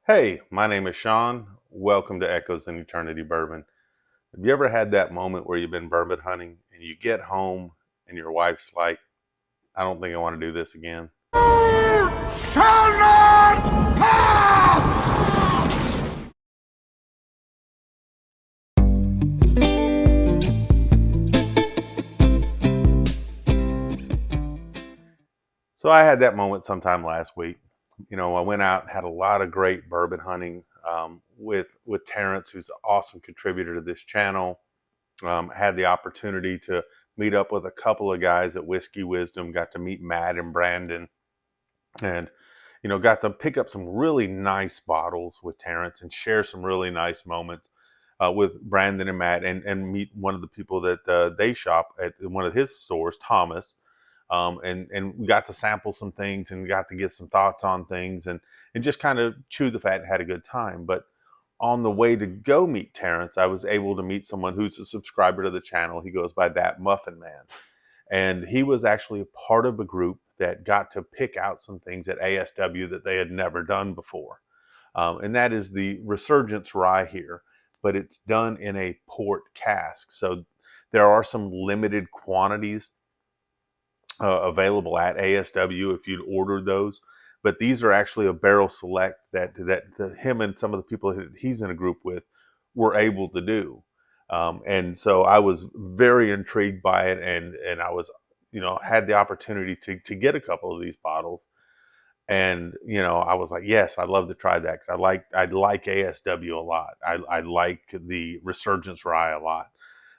Hey, my name is Sean. Welcome to Echoes in Eternity Bourbon. Have you ever had that moment where you've been bourbon hunting and you get home and your wife's like, I don't think I want to do this again? Shall not pass! So I had that moment sometime last week. I went out and had a lot of great bourbon hunting with Terrence, who's an awesome contributor to this channel. Had the opportunity to meet up with a couple of guys at Whiskey Wisdom. Got to meet Matt and Brandon, and got to pick up some really nice bottles with Terrence and share some really nice moments with Brandon and Matt, and meet one of the people that they shop at one of his stores, Thomas. And we got to sample some things and got to get some thoughts on things and just kind of chew the fat and had a good time. But on the way to go meet Terrence, I was able to meet someone who's a subscriber to the channel. He goes by ThatMuffinMan. And he was actually a part of a group that got to pick out some things at ASW that they had never done before. And that is the Resurgence Rye here, but it's done in a port cask. So there are some limited quantities available at ASW if you'd ordered those. But these are actually a barrel select that him and some of the people that he's in a group with were able to do. And so I was very intrigued by it, and I was, had the opportunity to get a couple of these bottles, and I was like, yes, I'd love to try that because I like ASW a lot. I like the Resurgence Rye a lot.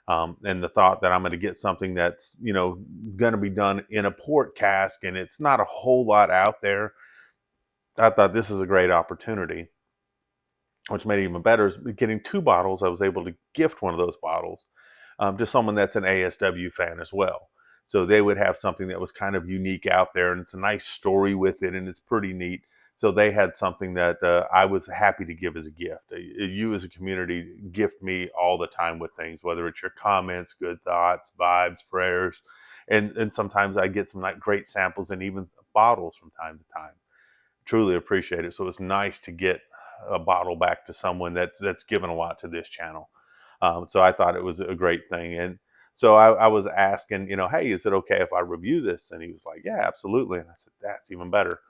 And the thought that I'm going to get something that's going to be done in a port cask and it's not a whole lot out there. I thought this is a great opportunity. Which made it even better is getting two bottles. I was able to gift one of those bottles to someone that's an ASW fan as well. So they would have something that was kind of unique out there, and it's a nice story with it, and it's pretty neat. So they had something that I was happy to give as a gift. You as a community gift me all the time with things, whether it's your comments, good thoughts, vibes, prayers, and sometimes I get some great samples and even bottles from time to time. Truly appreciate it. So it's nice to get a bottle back to someone that's given a lot to this channel. So I thought it was a great thing. And so I was asking, hey, is it okay if I review this? And he was like, yeah, absolutely. And I said, that's even better.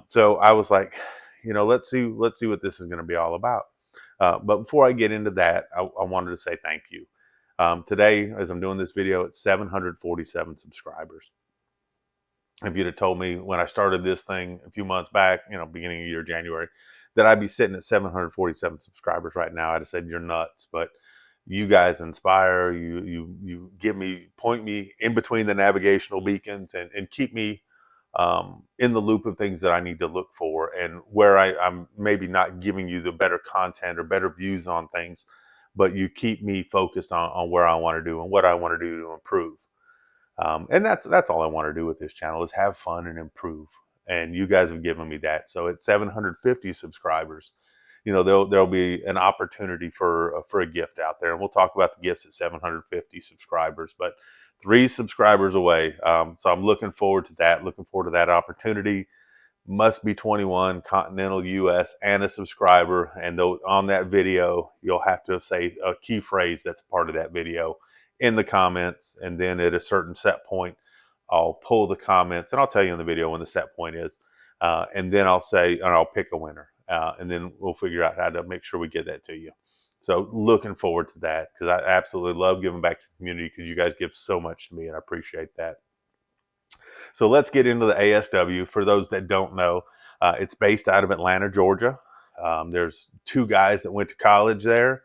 So I was like, let's see what this is going to be all about. But before I get into that, I wanted to say thank you. Today, as I'm doing this video, it's 747 subscribers. If you'd have told me when I started this thing a few months back, beginning of year, January, that I'd be sitting at 747 subscribers right now, I'd have said you're nuts. But you guys inspire, you give me, point me in between the navigational beacons and keep me in the loop of things that I need to look for, and where I'm maybe not giving you the better content or better views on things, but you keep me focused on where I want to do and what I want to do to improve. And that's all I want to do with this channel is have fun and improve. And you guys have given me that. So at 750 subscribers, there'll be an opportunity for a gift out there, and we'll talk about the gifts at 750 subscribers. But 3 subscribers away, so I'm looking forward to that. Looking forward to that opportunity. Must be 21, continental U.S. and a subscriber. And though on that video, you'll have to say a key phrase that's part of that video in the comments, and then at a certain set point, I'll pull the comments, and I'll tell you in the video when the set point is, and then I'll say, and I'll pick a winner, and then we'll figure out how to make sure we get that to you. So looking forward to that, because I absolutely love giving back to the community, because you guys give so much to me, and I appreciate that. So let's get into the ASW. For those that don't know, it's based out of Atlanta, Georgia. There's 2 guys that went to college there.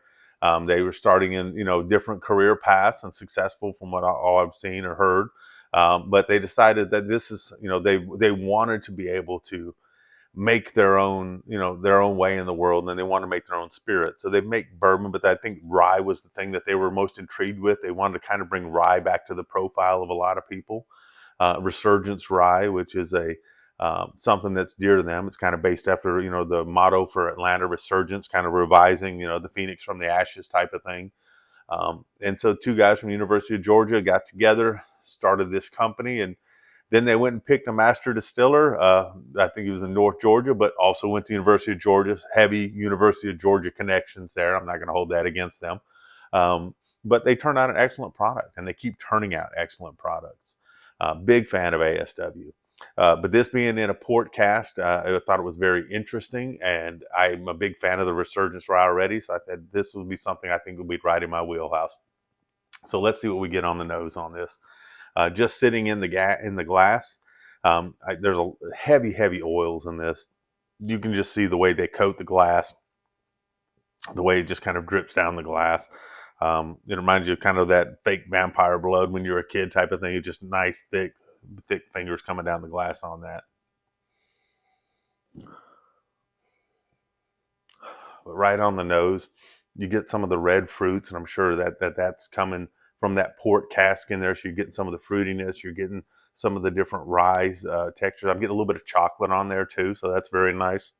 They were starting in different career paths and successful from what all I've seen or heard. But they decided that this is they wanted to be able to make their own their own way in the world, and then they want to make their own spirit. So they make bourbon, but I think rye was the thing that they were most intrigued with. They wanted to kind of bring rye back to the profile of a lot of people. Resurgence Rye, which is a something that's dear to them. It's kind of based after the motto for Atlanta, Resurgence, kind of revising the phoenix from the ashes type of thing. And so 2 guys from the University of Georgia got together, started this company, and Then they went and picked a master distiller. I think he was in North Georgia, but also went to University of Georgia. Heavy University of Georgia connections there. I'm not going to hold that against them. But they turned out an excellent product, and they keep turning out excellent products. Big fan of ASW. But this being in a port cast, I thought it was very interesting, and I'm a big fan of the Resurgence Rye already, so I thought this would be something I think would be right in my wheelhouse. So let's see what we get on the nose on this. Just sitting in the glass, there's a heavy oils in this. You can just see the way they coat the glass, the way it just kind of drips down the glass. It reminds you of kind of that fake vampire blood when you're a kid type of thing. It's just nice, thick fingers coming down the glass on that. But right on the nose, you get some of the red fruits, and I'm sure that's coming from that port cask in there. So you're getting some of the fruitiness. You're getting some of the different rye textures. I'm getting a little bit of chocolate on there too, so that's very nice.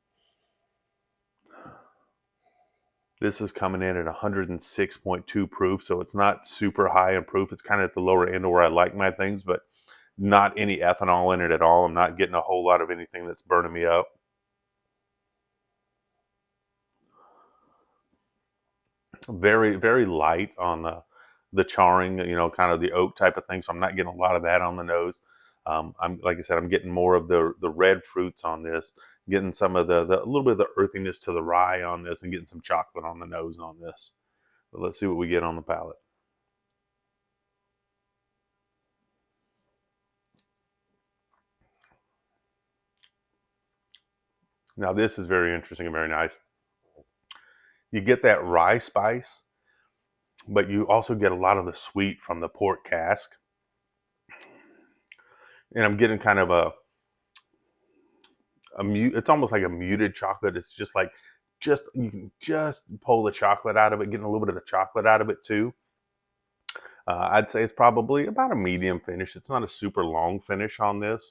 This is coming in at 106.2 proof, so it's not super high in proof. It's kind of at the lower end of where I like my things, but not any ethanol in it at all. I'm not getting a whole lot of anything that's burning me up. Very light on the charring, kind of the oak type of thing. So I'm not getting a lot of that on the nose. I'm like I said, I'm getting more of the red fruits on this, getting some of the a little bit of the earthiness to the rye on this, and getting some chocolate on the nose on this. But let's see what we get on the palate. Now this is very interesting and very nice. You get that rye spice, but you also get a lot of the sweet from the port cask. And I'm getting kind of it's almost like a muted chocolate. It's just like, you can just pull the chocolate out of it, getting a little bit of the chocolate out of it too. I'd say it's probably about a medium finish. It's not a super long finish on this.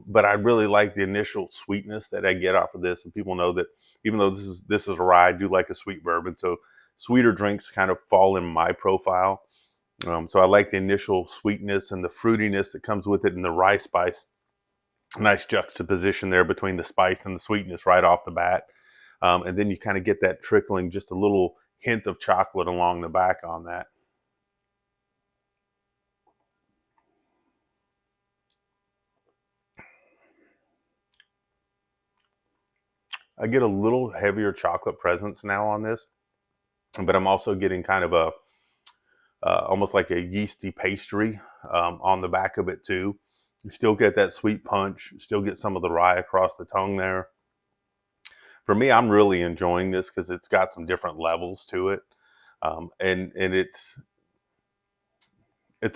But I really like the initial sweetness that I get off of this. And people know that even though this is a rye, I do like a sweet bourbon. So sweeter drinks kind of fall in my profile. So I like the initial sweetness and the fruitiness that comes with it, and the rye spice. Nice juxtaposition there between the spice and the sweetness right off the bat. And then you kind of get that trickling, just a little hint of chocolate along the back on that. I get a little heavier chocolate presence now on this, but I'm also getting kind of a almost like a yeasty pastry on the back of it too. You still get that sweet punch, still get some of the rye across the tongue there. For me, I'm really enjoying this because it's got some different levels to it, and it's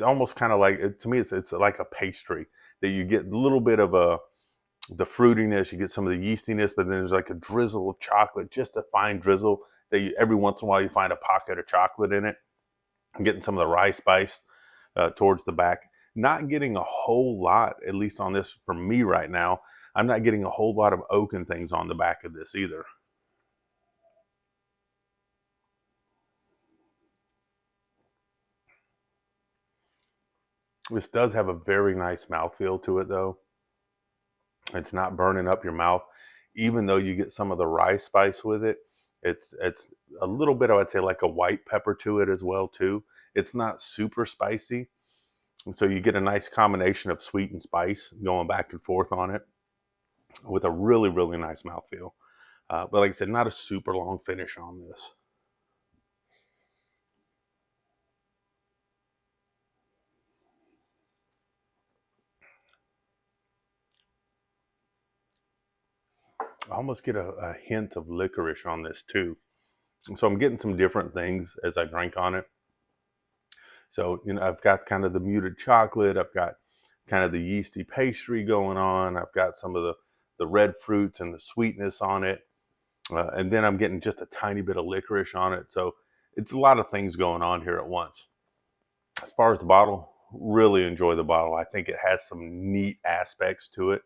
almost kind of like, to me, it's like a pastry that you get a little bit of the fruitiness, you get some of the yeastiness, but then there's like a drizzle of chocolate, just a fine drizzle that every once in a while you find a pocket of chocolate in it. I'm getting some of the rye spice towards the back. Not getting a whole lot, at least on this for me right now. I'm not getting a whole lot of oak and things on the back of this either. This does have a very nice mouthfeel to it though. It's not burning up your mouth, even though you get some of the rye spice with it. It's a little bit, I'd say, like a white pepper to it as well too. It's not super spicy, so you get a nice combination of sweet and spice going back and forth on it, with a really nice mouthfeel. But like I said, not a super long finish on this. I almost get a hint of licorice on this too. So I'm getting some different things as I drink on it. So, I've got kind of the muted chocolate. I've got kind of the yeasty pastry going on. I've got some of the red fruits and the sweetness on it. And then I'm getting just a tiny bit of licorice on it. So it's a lot of things going on here at once. As far as the bottle, really enjoy the bottle. I think it has some neat aspects to it.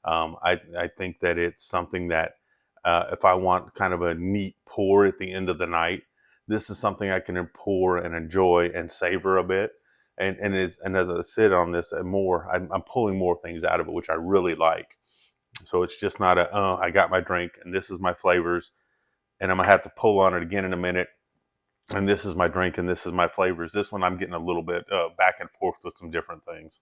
I think that it's something that if I want kind of a neat pour at the end of the night, this is something I can pour and enjoy and savor a bit. And as I sit on this more, I'm pulling more things out of it, which I really like. So it's just not a I got my drink and this is my flavors, and I'm gonna have to pull on it again in a minute. And this is my drink and this is my flavors. This one I'm getting a little bit back and forth with some different things.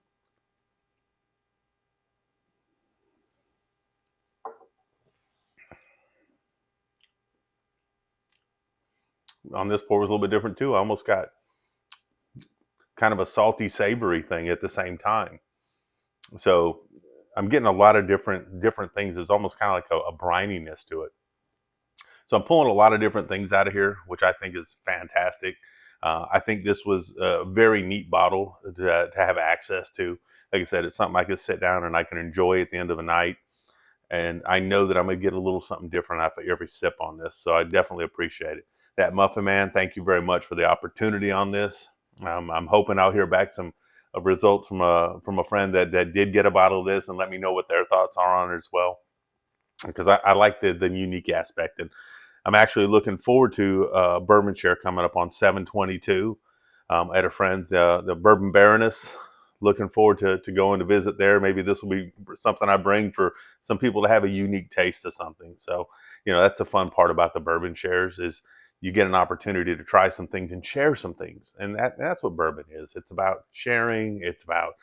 On this pour was a little bit different too. I almost got kind of a salty, savory thing at the same time. So I'm getting a lot of different things. It's almost kind of like a brininess to it. So I'm pulling a lot of different things out of here, which I think is fantastic. I think this was a very neat bottle to have access to. Like I said, it's something I can sit down and I can enjoy at the end of the night. And I know that I'm going to get a little something different after every sip on this. So I definitely appreciate it. That Muffin Man, thank you very much for the opportunity on this. I'm hoping I'll hear back some results from a friend that did get a bottle of this and let me know what their thoughts are on it as well. Because I like the unique aspect. And I'm actually looking forward to Bourbon Share coming up on 7/22 at a friend's, the Bourbon Baroness. Looking forward to going to visit there. Maybe this will be something I bring for some people to have a unique taste of something. So, that's the fun part about the Bourbon Shares is you get an opportunity to try some things and share some things. And that's what bourbon is. It's about sharing. It's about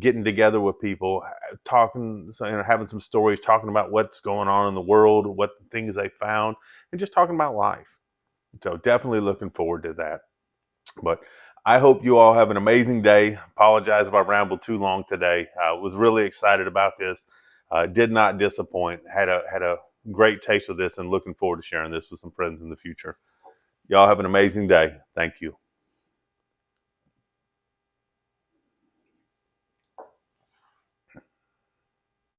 getting together with people, talking, having some stories, talking about what's going on in the world, what things they found, and just talking about life. So definitely looking forward to that. But I hope you all have an amazing day. Apologize if I rambled too long today. I was really excited about this. Did not disappoint. Had a great taste with this, and looking forward to sharing this with some friends in the future. Y'all have an amazing day. Thank you.